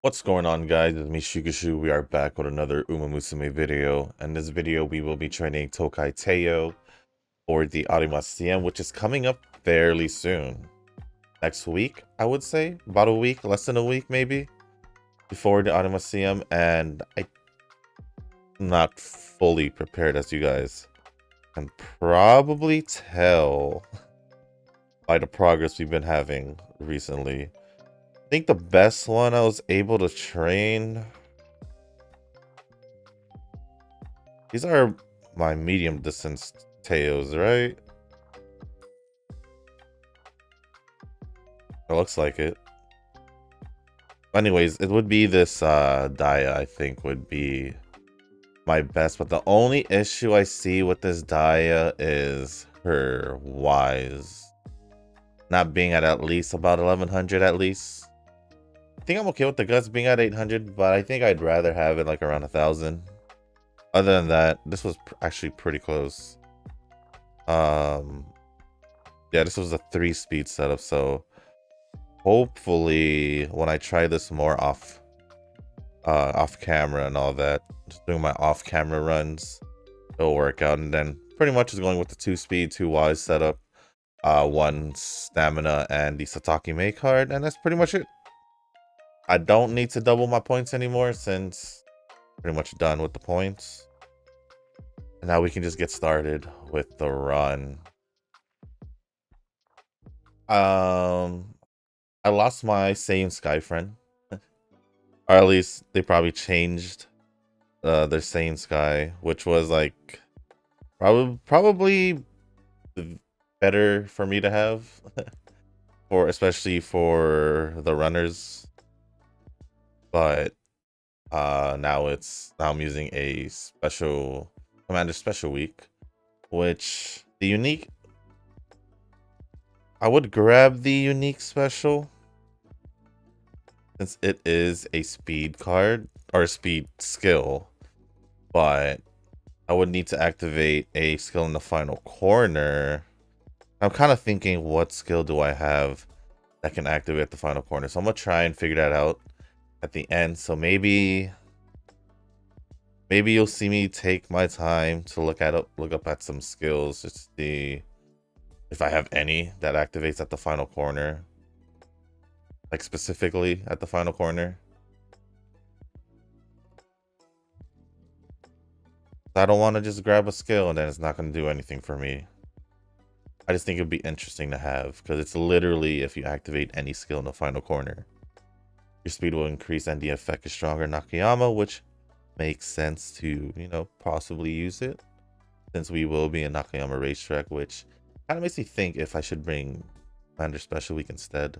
What's going on, guys? It's me, Shukashu. We are back with another Musume video. In this video, we will be training Tokai Teio for the Arima CM, which is coming up fairly soon. Next week, I would say. About a week, less than a week, maybe, before the Arima CM. And I'm not fully prepared, as you guys can probably tell by the progress we've been having recently. I think the best one I was able to train... These are my medium distance Teos, right? It looks like it. Anyways, it would be this Dia, I think, would be my best. But the only issue I see with this Dia is her Wise not being at least about 1100 at least. I think I'm okay with the Guts being at 800, but I think I'd rather have it like around 1000. Other than that, this was actually pretty close. Yeah, this was a 3-speed setup, so hopefully when I try this more off camera and all that, just doing my off camera runs, it'll work out. And then pretty much is going with the 2-speed 2-wise setup, 1 stamina and the Satake Mei card, and that's pretty much it. I don't need to double my points anymore since pretty much done with the points. And now we can just get started with the run. I lost my same Sky friend. Or at least they probably changed their same Sky, which was like probably better for me to have for especially for the runners. But now I'm using a special Commander Special Week, which the unique, I would grab the unique special since it is a speed card or a speed skill, but I would need to activate a skill in the final corner. I'm kind of thinking, what skill do I have that can activate the final corner? So I'm gonna try and figure that out at the end. So maybe you'll see me take my time to look up at some skills just to see if I have any that activates at the final corner, like specifically at the final corner. I don't want to just grab a skill and then it's not going to do anything for me. I just think it'd be interesting to have, because it's literally, if you activate any skill in the final corner, your speed will increase and the effect is stronger Nakayama, which makes sense to, you know, possibly use it, since we will be in Nakayama Racetrack, which kind of makes me think if I should bring Commander Special Week instead.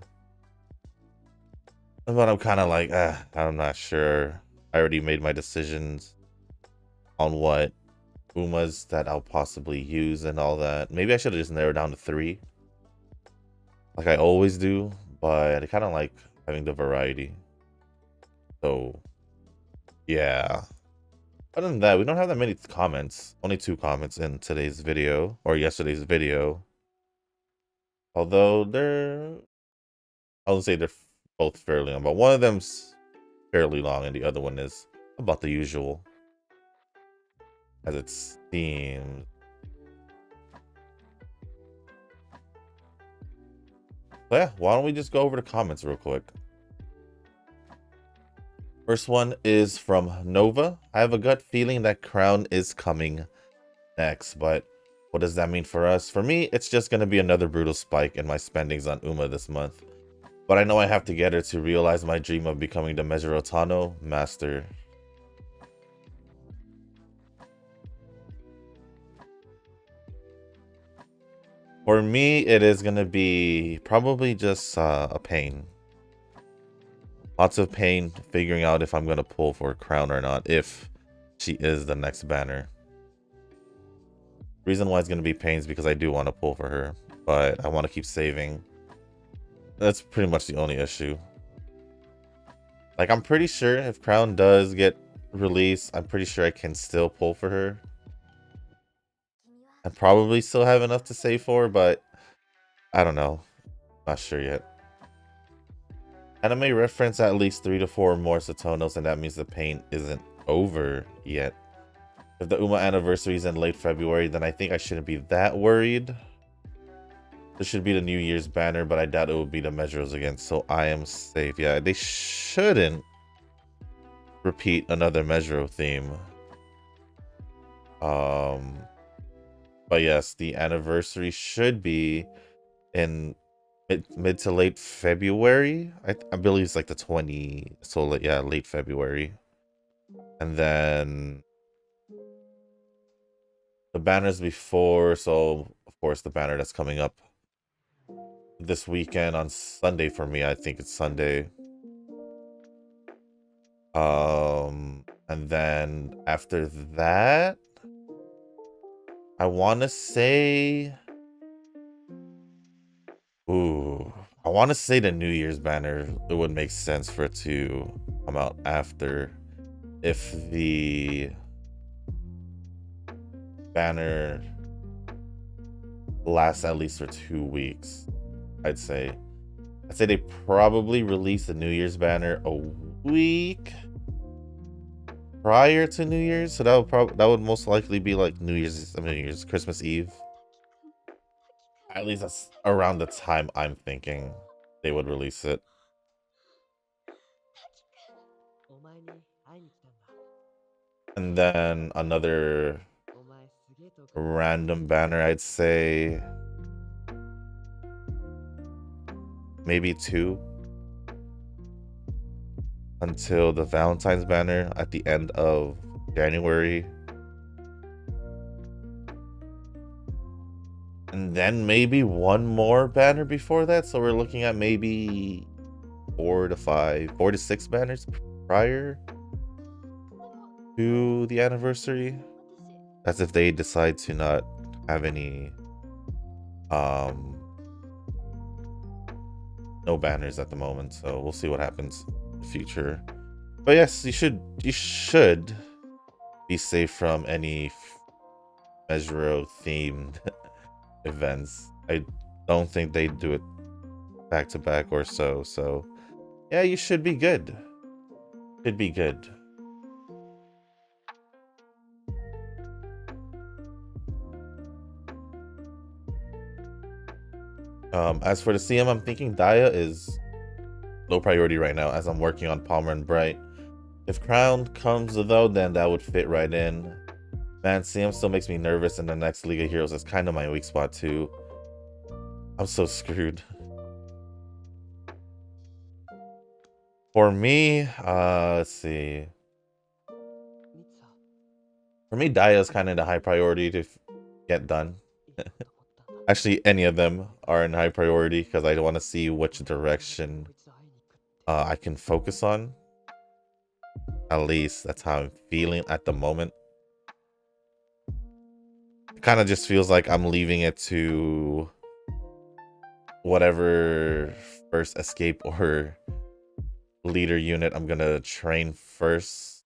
But I'm kind of like, I'm not sure. I already made my decisions on what Umas that I'll possibly use and all that. Maybe I should have just narrowed down to 3, like I always do, but I kind of like having the variety. So yeah. Other than that, we don't have that many comments. Only 2 comments in today's video, or yesterday's video. Although I would say they're both fairly long, but one of them's fairly long and the other one is about the usual, as it seems. But yeah, why don't we just go over the comments real quick. First one is from Nova. I have a gut feeling that Crown is coming next, but what does that mean for us? For me, it's just going to be another brutal spike in my spendings on Uma this month. But I know I have to get her to realize my dream of becoming the Measure Otano Master. For me, it is going to be probably just a pain. Lots of pain figuring out if I'm going to pull for a Crown or not, if she is the next banner. Reason why it's going to be pain is because I do want to pull for her, but I want to keep saving. That's pretty much the only issue. Like, I'm pretty sure if Crown does get released, I'm pretty sure I can still pull for her. I probably still have enough to save for, but I don't know. Not sure yet. Anime reference at least 3 to 4 more Satonos, and that means the paint isn't over yet. If the Uma anniversary is in late February, then I think I shouldn't be that worried. This should be the New Year's banner, but I doubt it will be the measures again, so I am safe. Yeah, they shouldn't repeat another Measuro theme. But yes, the anniversary should be in mid to late February. I believe it's like the 20, so yeah, late February. And then the banners before, so of course the banner that's coming up this weekend on Sunday for me. I think it's Sunday. And then after that, I want to say, I want to say the New Year's banner. It would make sense for it to come out after, if the banner lasts at least for 2 weeks. I'd say they probably release the New Year's banner a week prior to New Year's, so that would most likely be like New Year's Christmas Eve. At least that's around the time I'm thinking they would release it. And then another random banner, I'd say maybe 2 until the Valentine's banner at the end of January. And then maybe 1 more banner before that. So we're looking at maybe 4 to 6 banners prior to the anniversary. That's if they decide to not have any no banners at the moment, so we'll see what happens in the future. But yes, you should be safe from any Measuro themed events. I don't think they do it back to back or so yeah, you should be good. Should be good. As for the CM, I'm thinking Daya is low priority right now as I'm working on Palmer and Bright. If Crown comes though, then that would fit right in. Man, CM still makes me nervous, and the next League of Heroes is kind of my weak spot too. I'm so screwed. For me, let's see. For me, Daya is kind of the high priority to get done. Actually, any of them are in high priority because I want to see which direction I can focus on. At least that's how I'm feeling at the moment. It kind of just feels like I'm leaving it to whatever first escape or leader unit I'm gonna train first.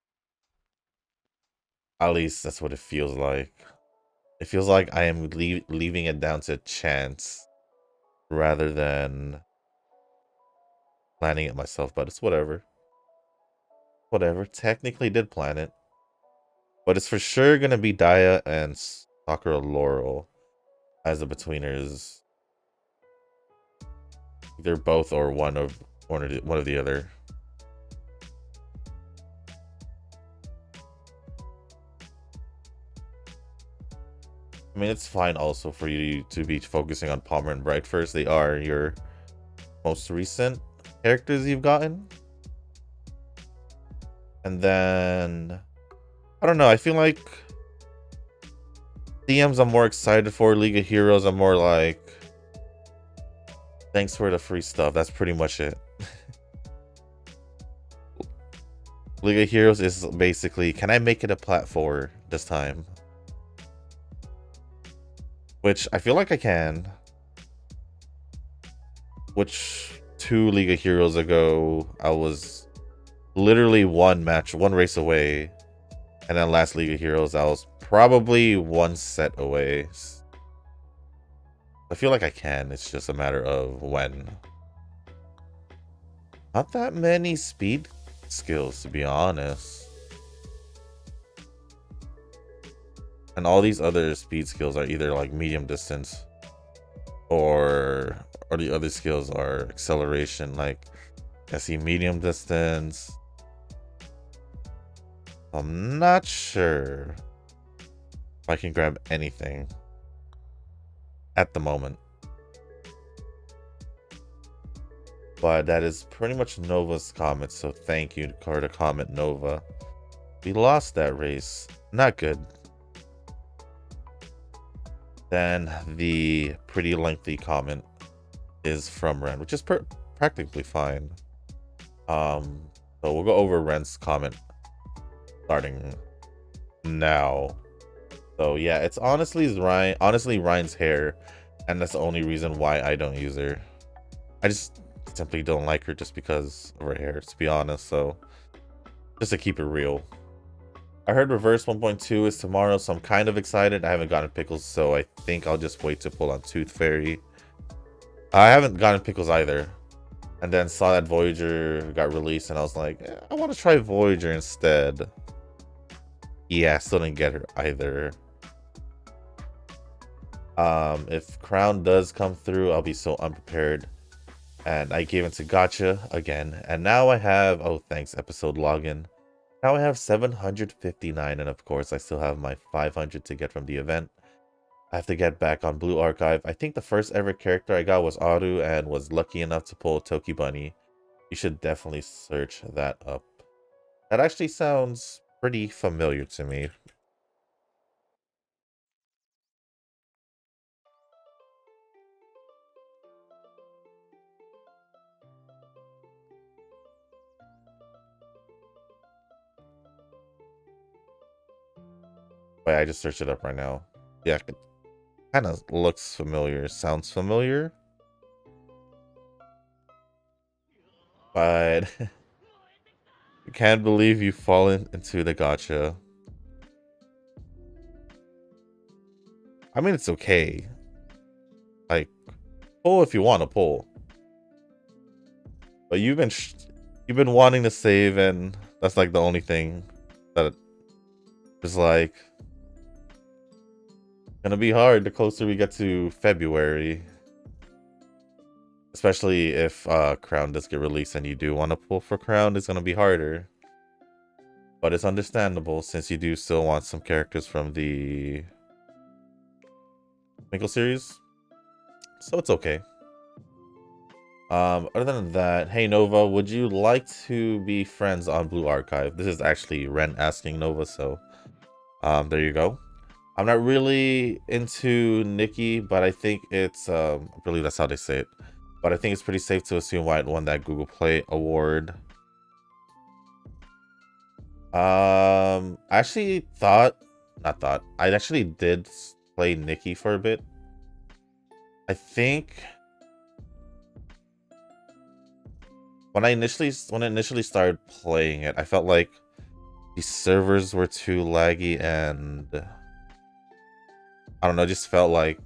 At least that's what it feels like. It feels like I am leaving it down to chance rather than planning it myself, but it's whatever. Whatever. Technically did plan it. But it's for sure gonna be Daya and Sakura Laurel as the betweeners. Either both or one of the other. I mean, it's fine also for you to be focusing on Palmer and Bright first. They are your most recent characters you've gotten. And then, I don't know, I feel like DMs I'm more excited for. League of Heroes, I'm more like, thanks for the free stuff. That's pretty much it. League of Heroes is basically, can I make it a platform this time? Which I feel like I can. Which 2 League of Heroes ago, I was literally one race away. And then last League of Heroes, I was probably one set away. I feel like I can. It's just a matter of when. Not that many speed skills, to be honest. And all these other speed skills are either like medium distance or the other skills are acceleration. Like I see medium distance. I'm not sure if I can grab anything at the moment. But that is pretty much Nova's comment, so thank you for the comment, Nova. We lost that race. Not good. Then the pretty lengthy comment is from Ren, which is practically fine. So we'll go over Ren's comment starting now. So yeah, it's honestly Ryan's hair, and that's the only reason why I don't use her. I just simply don't like her just because of her hair, to be honest. So just to keep it real. I heard Reverse 1.2 is tomorrow, so I'm kind of excited. I haven't gotten Pickles, so I think I'll just wait to pull on Tooth Fairy. I haven't gotten Pickles either. And then saw that Voyager got released, and I was like, I want to try Voyager instead. Yeah, still didn't get her either. If Crown does come through, I'll be so unprepared. And I gave it to Gotcha again. And now I have, oh, thanks, episode login. Now I have 759, and of course I still have my 500 to get from the event. I have to get back on Blue Archive. I think the first ever character I got was Aru and was lucky enough to pull Toki Bunny. You should definitely search that up. That actually sounds pretty familiar to me. Wait, I just searched it up right now. Yeah, it kind of looks familiar, sounds familiar. But I can't believe you've fallen into the gacha. I mean, it's okay. Like, pull if you want to pull. But you've been wanting to save, and that's like the only thing that is like gonna be hard the closer we get to February. Especially if Crown does get released and you do want to pull for Crown, it's gonna be harder. But it's understandable since you do still want some characters from the Twinkle series. So it's okay. Other than that, hey Nova, would you like to be friends on Blue Archive? This is actually Ren asking Nova, so there you go. I'm not really into Nikki, but I think it's I believe that's how they say it. But I think it's pretty safe to assume why it won that Google Play award. I actually I actually did play Nikki for a bit. I think when I initially started playing it, I felt like the servers were too laggy, and I don't know, just felt like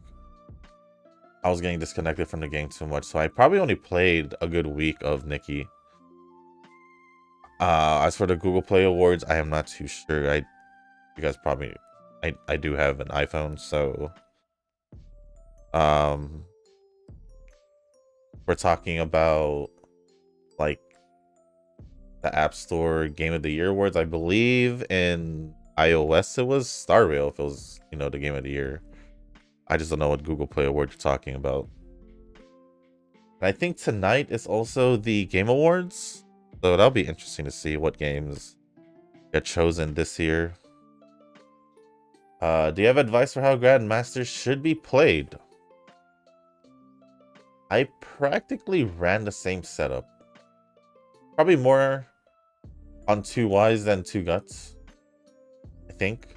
I was getting disconnected from the game too much. So I probably only played a good week of Nikki. As for the Google Play Awards, I am not too sure. You guys probably, I do have an iPhone, so we're talking about like the App Store Game of the Year awards. I believe in iOS it was Star Rail if it was, you know, the Game of the Year. I just don't know what Google Play Award you're talking about. And I think tonight is also the Game Awards, so that'll be interesting to see what games get chosen this year. Do you have advice for how Grandmasters should be played? I practically ran the same setup. Probably more on 2 Ys than 2 Guts, I think.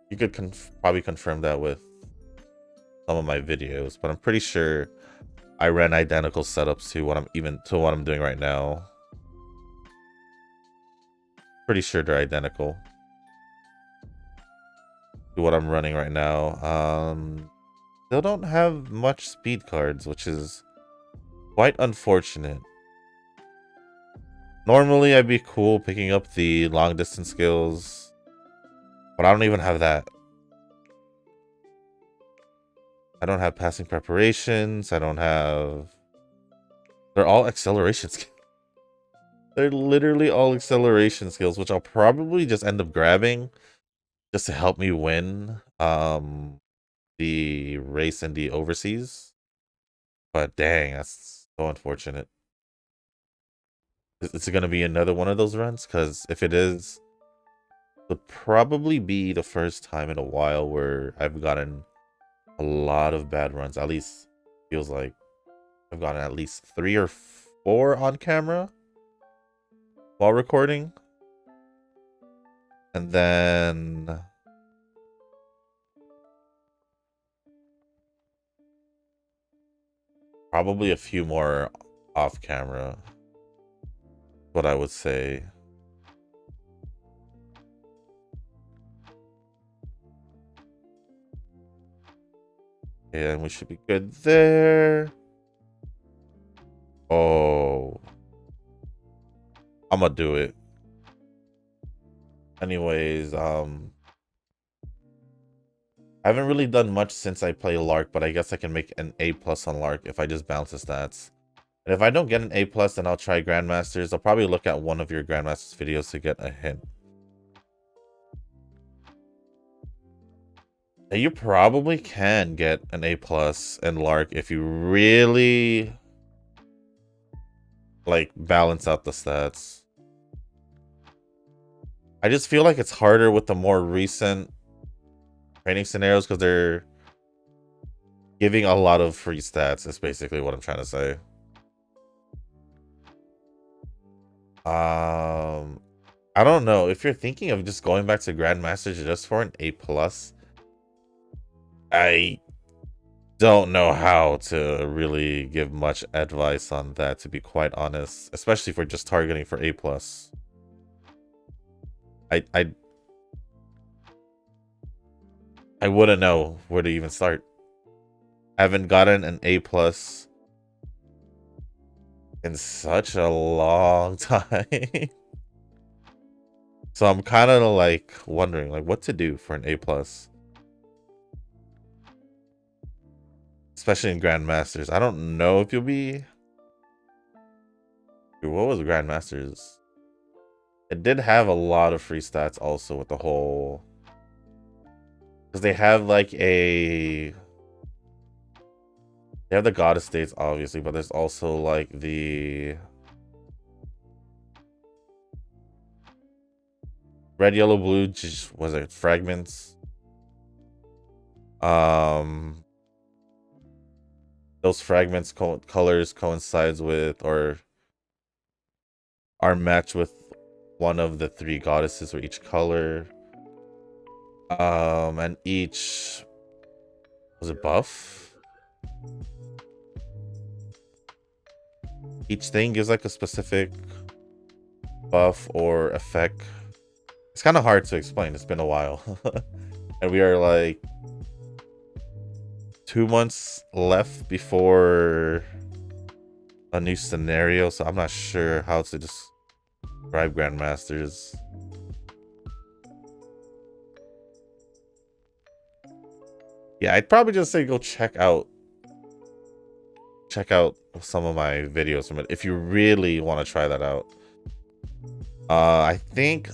You could probably confirm that with some of my videos, but I'm pretty sure I ran identical setups to what I'm doing right now. Pretty sure they're identical. to what I'm running right now. Still don't have much speed cards, which is quite unfortunate. Normally, I'd be cool picking up the long distance skills, but I don't even have that. I don't have passing preparations. I don't have... They're all acceleration skills. They're literally all acceleration skills, which I'll probably just end up grabbing just to help me win the race in the overseas. But dang, that's so unfortunate. Is it going to be another one of those runs? Because if it is, it'll probably be the first time in a while where I've gotten a lot of bad runs. At least feels like I've gotten at least 3 or 4 on camera while recording. And then probably a few more off camera, what I would say. And we should be good there. Oh, I'm gonna do it. Anyways, I haven't really done much since I play Lark, but I guess I can make an A+ on Lark if I just bounce the stats. And if I don't get an A+, then I'll try Grandmasters. I'll probably look at one of your Grandmasters videos to get a hint. And you probably can get an A+ in Lark if you really like balance out the stats. I just feel like it's harder with the more recent training scenarios because they're giving a lot of free stats. Is basically what I'm trying to say. I don't know if you're thinking of just going back to Grandmasters just for an A+. I don't know how to really give much advice on that, to be quite honest, especially for just targeting for A+. I wouldn't know where to even start. I haven't gotten an A+ in such a long time. So I'm kind of like wondering like what to do for an A+. Especially in Grandmasters. I don't know if you'll be... Dude, what was Grandmasters? It did have a lot of free stats also with the whole... Because they have like a... They have the goddess states, obviously, but there's also like the... Red, yellow, blue, just, was it fragments? Those fragments colors coincides with or are matched with one of the 3 goddesses for each color. And each... Was it buff? Each thing gives like a specific buff or effect. It's kind of hard to explain. It's been a while. And we are like 2 months left before a new scenario, so I'm not sure how to describe Grandmasters. Yeah, I'd probably just say go check out some of my videos from it if you really want to try that out. I think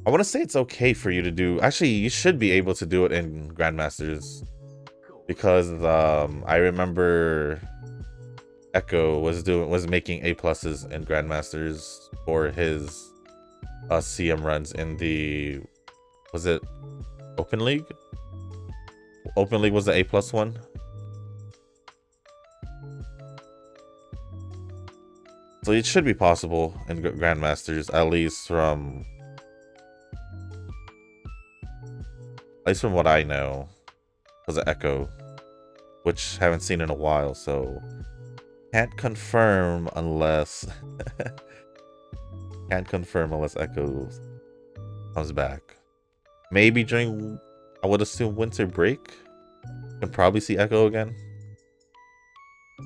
I want to say it's okay for you to do. Actually, you should be able to do it in Grandmasters because I remember Echo was making A+ in Grandmasters for his CM runs in the... Was it Open League? Open League was the A+ one. So it should be possible in Grandmasters, at least from what I know. Was it Echo, which haven't seen in a while, so can't confirm unless can't confirm unless Echo comes back. Maybe during, I would assume, winter break. You can probably see Echo again,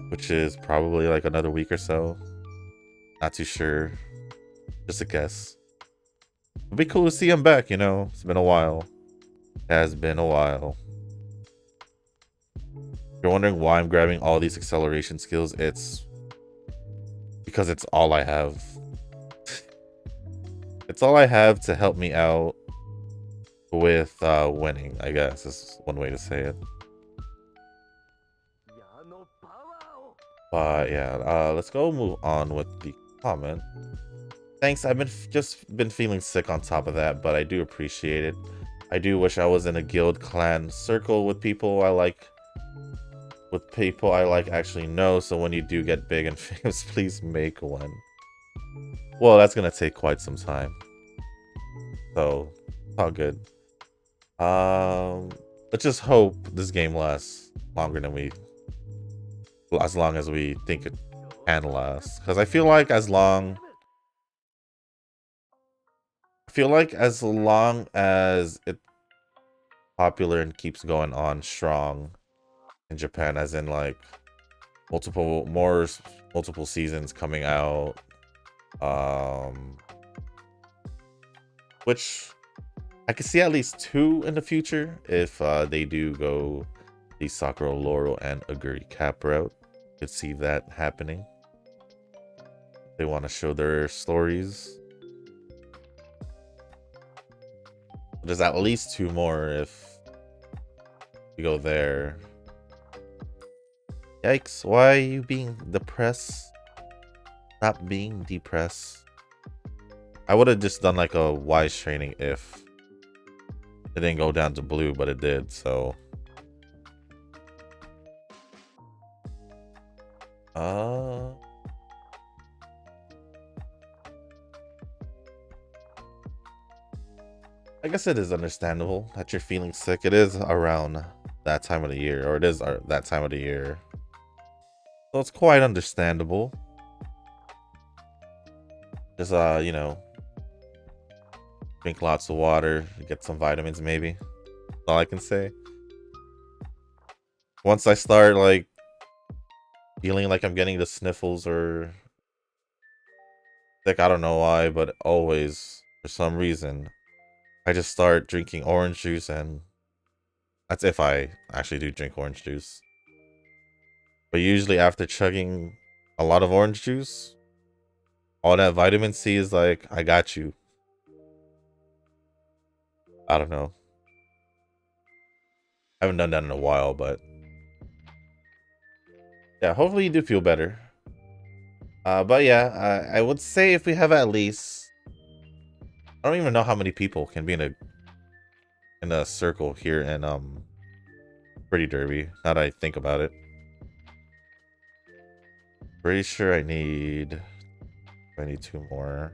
which is probably like another week or so. Not too sure. Just a guess. It'd be cool to see him back, you know? It's been a while. It has been a while. If you're wondering why I'm grabbing all these acceleration skills, it's because it's all I have. It's all I have to help me out with winning, I guess is one way to say it. But yeah, let's go move on with the comment. Thanks, I've just been feeling sick on top of that, but I do appreciate it. I do wish I was in a guild clan circle with people I like. Actually know, so when you do get big and famous, please make one. Well, that's gonna take quite some time. So, it's all good. Let's just hope this game lasts longer than as long as we think it can last. Because I feel like as long as it's popular and keeps going on strong in Japan, as in like multiple seasons coming out, which I could see at least 2 in the future if they do go the Sakura Laurel and Aguri Cap route. Could see that happening. They want to show their stories. There's at least 2 more if we go there. Yikes, why are you being depressed? Stop being depressed. I would have just done like a wise training if it didn't go down to blue, but it did, so. I guess it is understandable that you're feeling sick. It is around that time of the year, or it is that time of the year. So it's quite understandable. Just, you know, drink lots of water, get some vitamins maybe. That's all I can say. Once I start, like, feeling like I'm getting the sniffles or sick, I don't know why, but always, for some reason, I just start drinking orange juice, and that's if I actually do drink orange juice. But usually after chugging a lot of orange juice, all that vitamin C is like, I got you. I don't know. I haven't done that in a while, but yeah, hopefully you do feel better. But yeah, I would say if we have at least, I don't even know how many people can be in a circle here in Pretty Derby. Now that I think about it, pretty sure I need 2 more.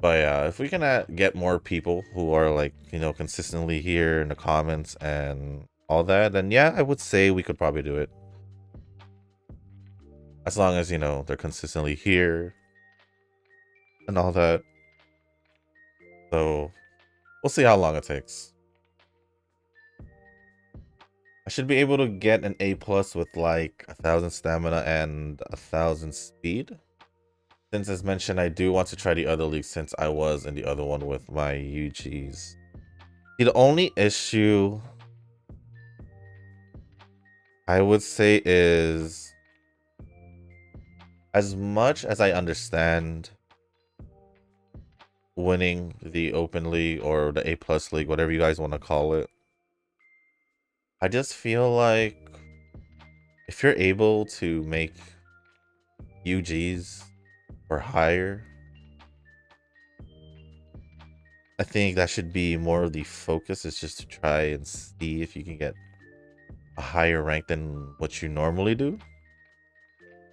But yeah, if we can get more people who are like, you know, consistently here in the comments and all that, then yeah, I would say we could probably do it. As long as, you know, they're consistently here and all that. So we'll see how long it takes. I should be able to get an A+ with like 1,000 stamina and 1,000 speed. Since as mentioned, I do want to try the other league since I was in the other one with my UGs. The only issue I would say is, as much as I understand winning the open league or the A+ league, whatever you guys want to call it, I just feel like if you're able to make UGs or higher, I think that should be more of the focus, is just to try and see if you can get a higher rank than what you normally do.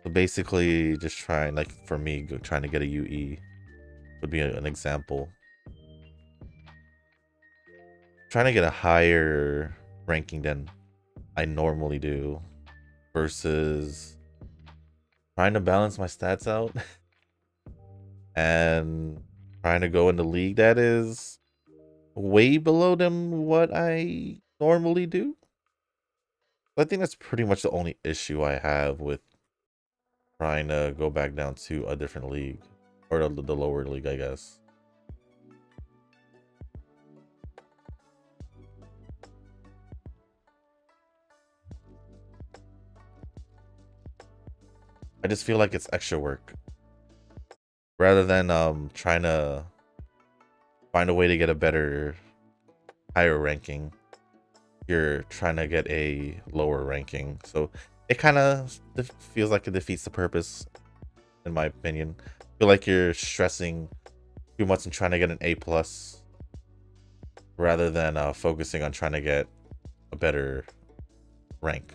So basically just trying, like for me, trying to get a UE would be an example. Trying to get a higher ranking than I normally do versus trying to balance my stats out and trying to go in the league that is way below them what I normally do. I think that's pretty much the only issue I have with trying to go back down to a different league, or the lower league, I guess. I just feel like it's extra work rather than trying to find a way to get a better, higher ranking. You're trying to get a lower ranking, so it kind of feels like it defeats the purpose, in my opinion. I feel like you're stressing too much and trying to get an A plus rather than focusing on trying to get a better rank.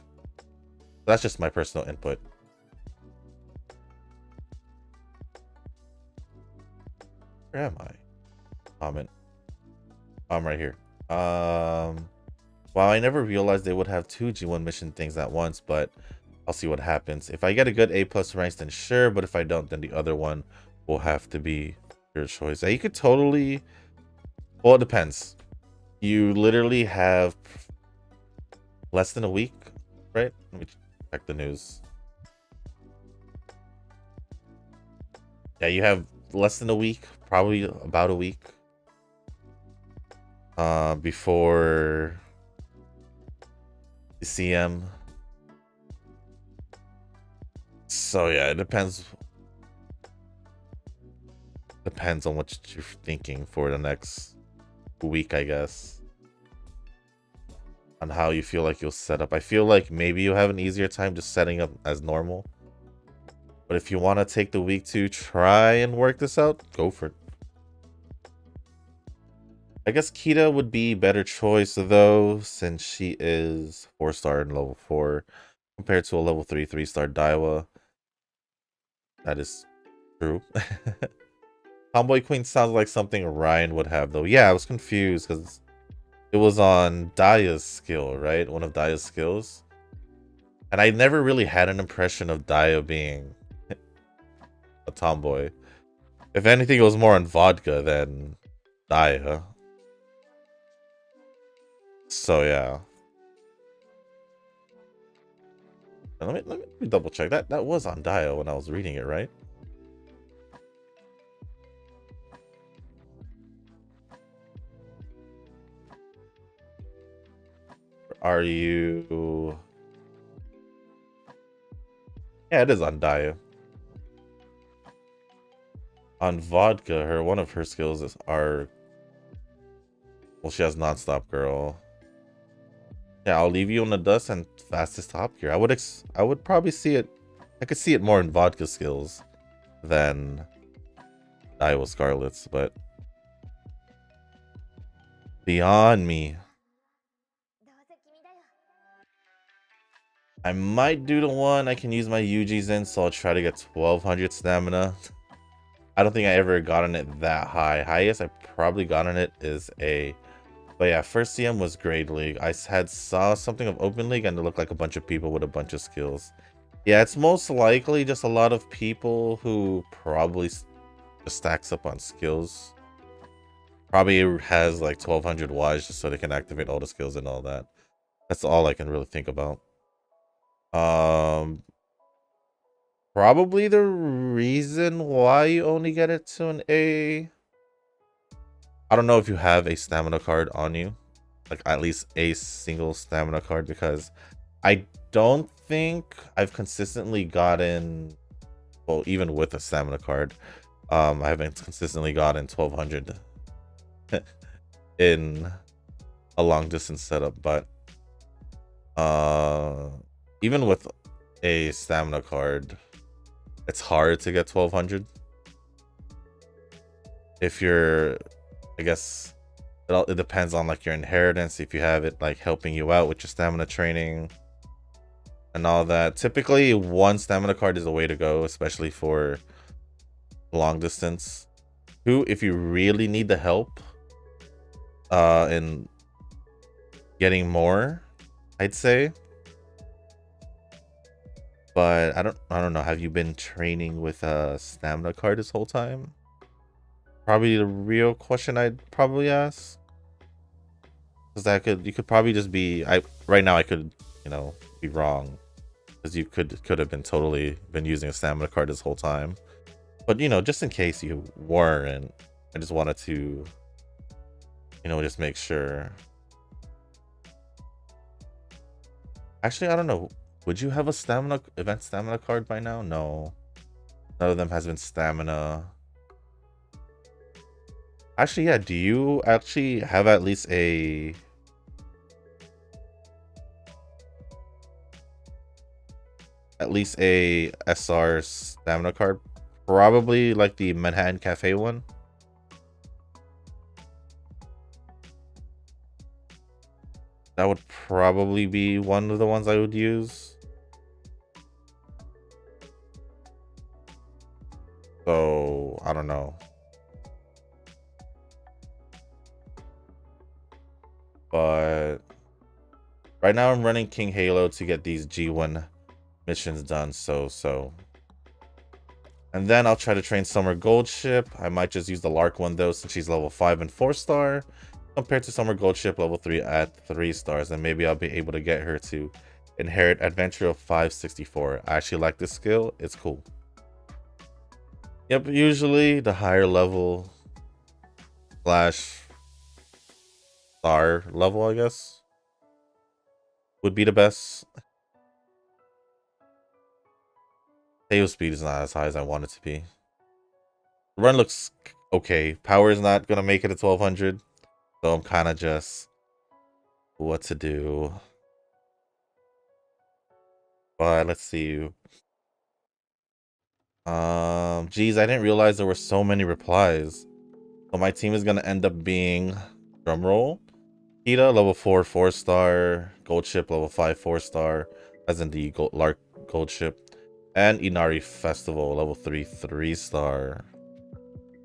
That's just my personal input. Where am I? Comment. I'm right here. Well, I never realized they would have two G1 mission things at once, but I'll see what happens. If I get a good A plus ranks, then sure, but if I don't, then the other one will have to be your choice. You could totally, well, it depends. You literally have less than a week, right? Let me check the news. Yeah, you have less than a week, probably about a week, before the CM. So yeah, it depends on what you're thinking for the next week, I guess, on how you feel like you'll set up. I feel like maybe you have an easier time just setting up as normal, but if you want to take the week to try and work this out, go for it. I guess Kita would be better choice though, since she is 4-star and level 4 compared to a level 3 3-star Daiwa. That is true. Tomboy Queen sounds like something Ryan would have though. Yeah, I was confused because it was on Daya's skill, right? One of Daya's skills. And I never really had an impression of Daya being a tomboy. If anything, it was more on Vodka than Daya. So yeah. Let me double check. That was on Daya when I was reading it, right? Are you? Yeah, it is on Daya. On Vodka, one of her skills are, well, she has non-stop girl. Yeah, I'll leave you in the dust and fastest top gear. I would probably see it. I could see it more in Vodka skills than Daiwa Scarlet's, but beyond me. I might do the one I can use my UGs in, so I'll try to get 1200 stamina. I don't think I ever gotten it that high. Highest I probably gotten it is a, but yeah, first CM was Grade League. I saw something of Open League and it looked like a bunch of people with a bunch of skills. Yeah, it's most likely just a lot of people who probably just stacks up on skills. Probably has like 1200 Ys just so they can activate all the skills and all that. That's all I can really think about. Probably the reason why you only get it to an A. I don't know if you have a stamina card on you, like at least a single stamina card, because I don't think I've consistently gotten, well, even with a stamina card, I haven't consistently gotten 1200 in a long distance setup, but even with a stamina card, it's hard to get 1200 if you're, I guess it depends on like your inheritance, if you have it like helping you out with your stamina training and all that. Typically one stamina card is the way to go, especially for long distance. Two, if you really need the help in getting more, I'd say But I don't know. Have you been training with a stamina card this whole time? Probably the real question I'd probably ask. Because you could probably just be right now I could, be wrong. Because you could have been totally been using a stamina card this whole time. But just in case you weren't, I just wanted to, just make sure. Actually, I don't know. Would you have a event stamina card by now? No. None of them has been stamina. Actually, yeah, do you actually have at least a SR stamina card? Probably like the Manhattan Cafe one. That would probably be one of the ones I would use. So, I don't know. But right now I'm running King Halo to get these G1 missions done. So. And then I'll try to train Summer Gold Ship. I might just use the Lark one though, since she's level 5 and 4-star. Compared to Summer Gold Ship level 3 at 3 stars. And maybe I'll be able to get her to inherit Adventure of 564. I actually like this skill. It's cool. Yep, usually the higher level slash star level, I guess, would be the best. Teio speed is not as high as I want it to be. The run looks okay. Power is not going to make it to 1200. So I'm kind of just what to do. But let's see. Geez, I didn't realize there were so many replies. So my team is gonna end up being drumroll. Kita level 4 4-star, Gold Ship level 5 4-star, as in the Lark Gold Ship, and Inari Festival level 3 3-star.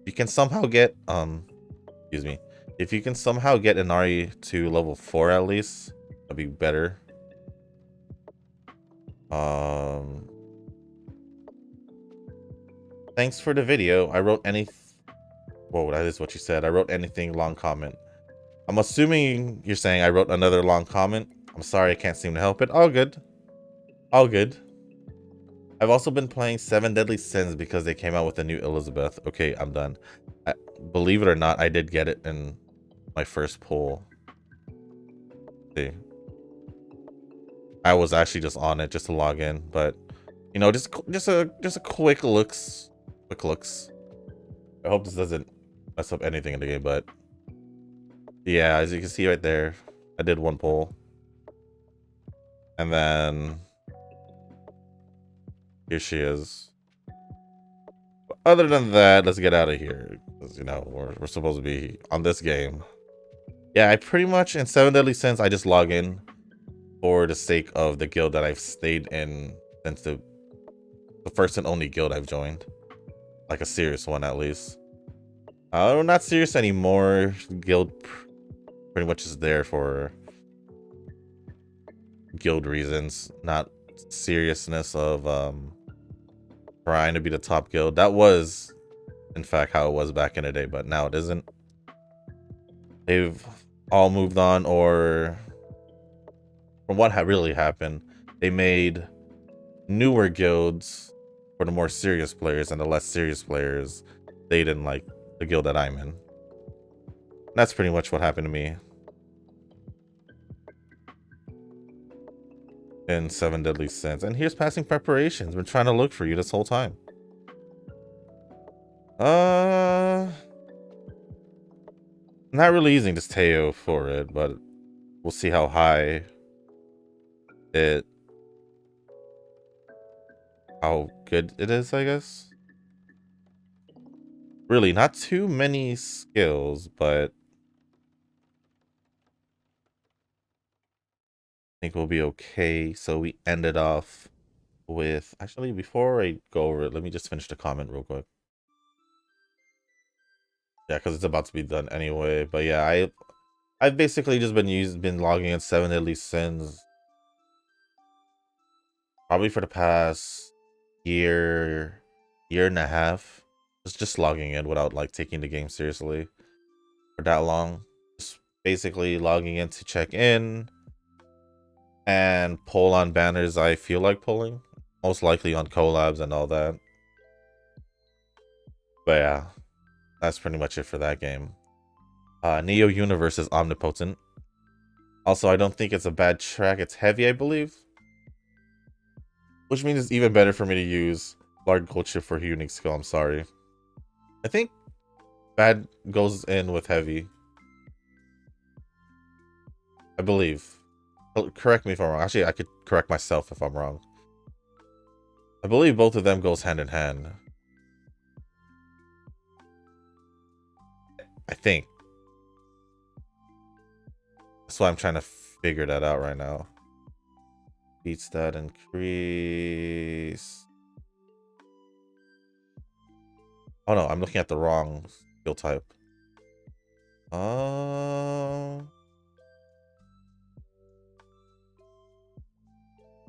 You can somehow get excuse me. If you can somehow get Inari to level 4 at least, that'd be better. Thanks for the video. I wrote any. Whoa, that is what you said. I wrote anything long comment. I'm assuming you're saying I wrote another long comment. I'm sorry, I can't seem to help it. All good. All good. I've also been playing 7 Deadly Sins because they came out with a new Elizabeth. Okay, I'm done. Believe it or not, I did get it in my first pull. See, I was actually just on it just to log in, but just a quick looks. Quick looks. I hope this doesn't mess up anything in the game, but yeah, as you can see right there, I did one pull. And then here she is. But other than that, let's get out of here. Because, we're supposed to be on this game. Yeah, I pretty much, in 7 Deadly Sins, I just log in for the sake of the guild that I've stayed in since the first and only guild I've joined. Like a serious one, at least. Not serious anymore. Guild pretty much is there for guild reasons, not seriousness of trying to be the top guild. That was in fact how it was back in the day, but now it isn't. They've all moved on, or from what really happened, they made newer guilds for the more serious players, and the less serious players, they didn't like the guild that I'm in. And that's pretty much what happened to me in 7 Deadly Sins. And here's passing preparations. Been trying to look for you this whole time. Not really using this Teio for it, but we'll see how high how good it is, I guess. Really, not too many skills, but I think we'll be okay. So we ended off with, actually, before I go over it, let me just finish the comment real quick. Yeah, because it's about to be done anyway. But yeah, I've basically just been logging in 7 Deadly Sins probably for the past year and a half. Just logging in without like taking the game seriously for that long. Just basically logging in to check in and pull on banners I feel like pulling. Most likely on collabs and all that. But yeah, that's pretty much it for that game. Neo Universe is omnipotent. Also, I don't think it's a bad track. It's heavy, I believe. Which means it's even better for me to use large gold chip for unique skill. I'm sorry. I think bad goes in with heavy. I believe. Correct me if I'm wrong. Actually, I could correct myself if I'm wrong. I believe both of them goes hand in hand. I think. That's why I'm trying to figure that out right now. Beats that increase. Oh no, I'm looking at the wrong skill type.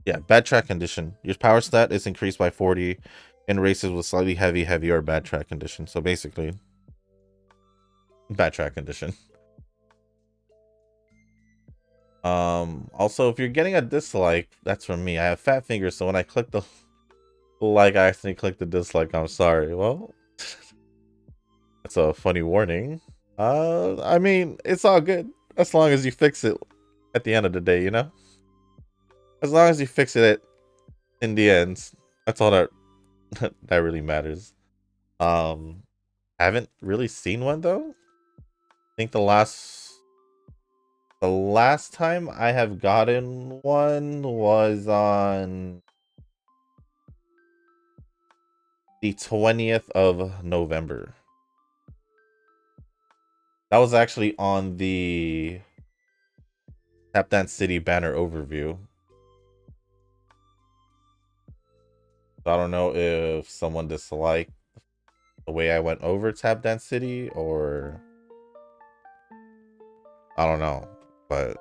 Yeah, bad track condition. Your power stat is increased by 40 in races with slightly heavy, or bad track condition. So basically, bad track condition. Also, if you're getting a dislike, that's from me. I have fat fingers, so when I click the like, I accidentally click the dislike. I'm sorry. Well, that's a funny warning. I mean, it's all good as long as you fix it at the end of the day, you know? As long as you fix it in the end, that's all that that really matters. Haven't really seen one though. I think the last time I have gotten one was on the 20th of November. That was actually on the Tap Dance City banner overview. So I don't know if someone disliked the way I went over Tap Dance City, or I don't know, but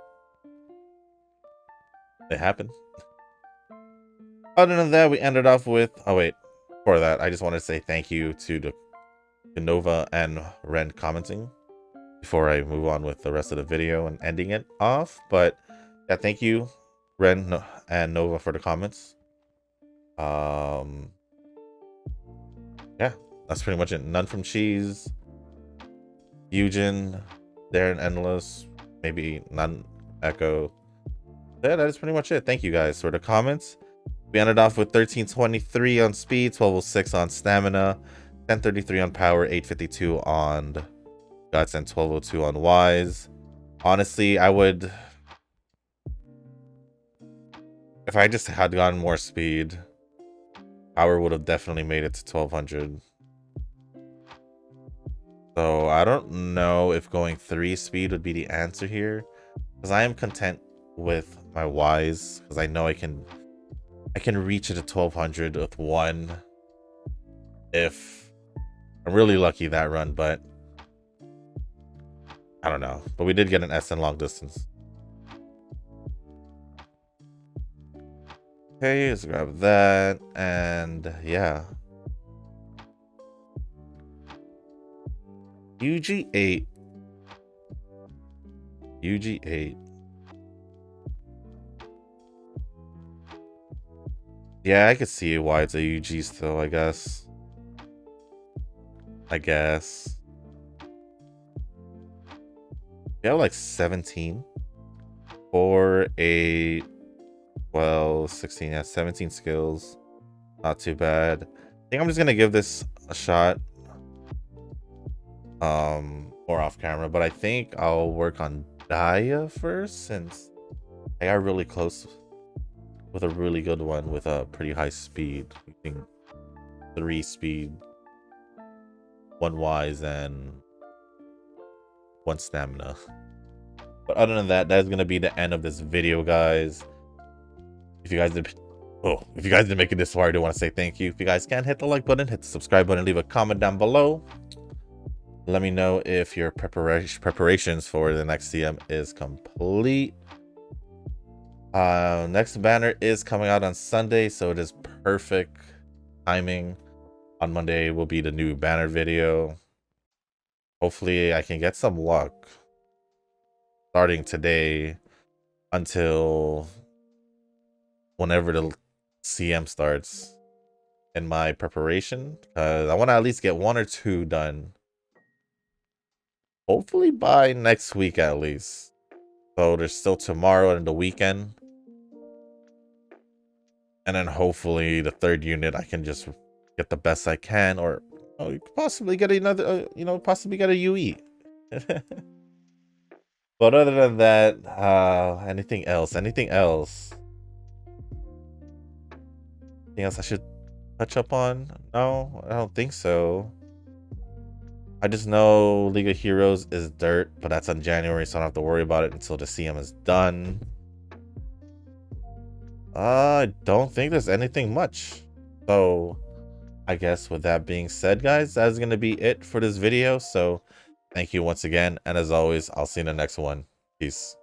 it happened. Other than that, we ended off with, oh wait, before that, I just want to say thank you to Nova and Ren commenting before I move on with the rest of the video and ending it off. But yeah, thank you, Ren and Nova, for the comments. Yeah, that's pretty much it. None from Cheese, Eugen, Darren Endless, maybe None Echo. Yeah, that is pretty much it. Thank you guys for the comments. We ended off with 1323 on speed, 1206 on stamina, 1033 on power, 852 on guts, and 1202 on wise. Honestly, I would, if I just had gotten more speed, power would have definitely made it to 1200. So I don't know if going 3 speed would be the answer here, because I am content with my wise, because I know I can reach it to 1200 with 1 if I'm really lucky that run, but I don't know. But we did get an SN long distance. Okay, let's grab that, and yeah. UG8. UG8. Yeah, I could see why it's a UG still, I guess. We have like 17. 4, 8, 12, 16, yeah, 17 skills. Not too bad. I think I'm just gonna give this a shot. More off camera, but I think I'll work on Daya first, since I got really close with a really good one with a pretty high speed. I think 3 speed, 1 wise, and 1 stamina. But other than that, that's gonna be the end of this video, guys. If you guys did make it this far, I do want to say thank you. If you guys can, hit the like button, hit the subscribe button, leave a comment down below. Let me know if your preparations for the next CM is complete. Next banner is coming out on Sunday, so it is perfect timing. On Monday will be the new banner video. Hopefully I can get some luck starting today until whenever the CM starts in my preparation, because I want to at least get 1 or 2 done. Hopefully by next week at least. So there's still tomorrow and the weekend. And then hopefully the 3rd unit I can just get the best I can, or you could possibly get another, possibly get a UE. But other than that, anything else? Anything else? Anything else I should touch up on? No, I don't think so. I just know League of Heroes is dirt, but that's on January, so I don't have to worry about it until the CM is done. I don't think there's anything much. So I guess with that being said, guys, that's going to be it for this video. So thank you once again. And as always, I'll see you in the next one. Peace.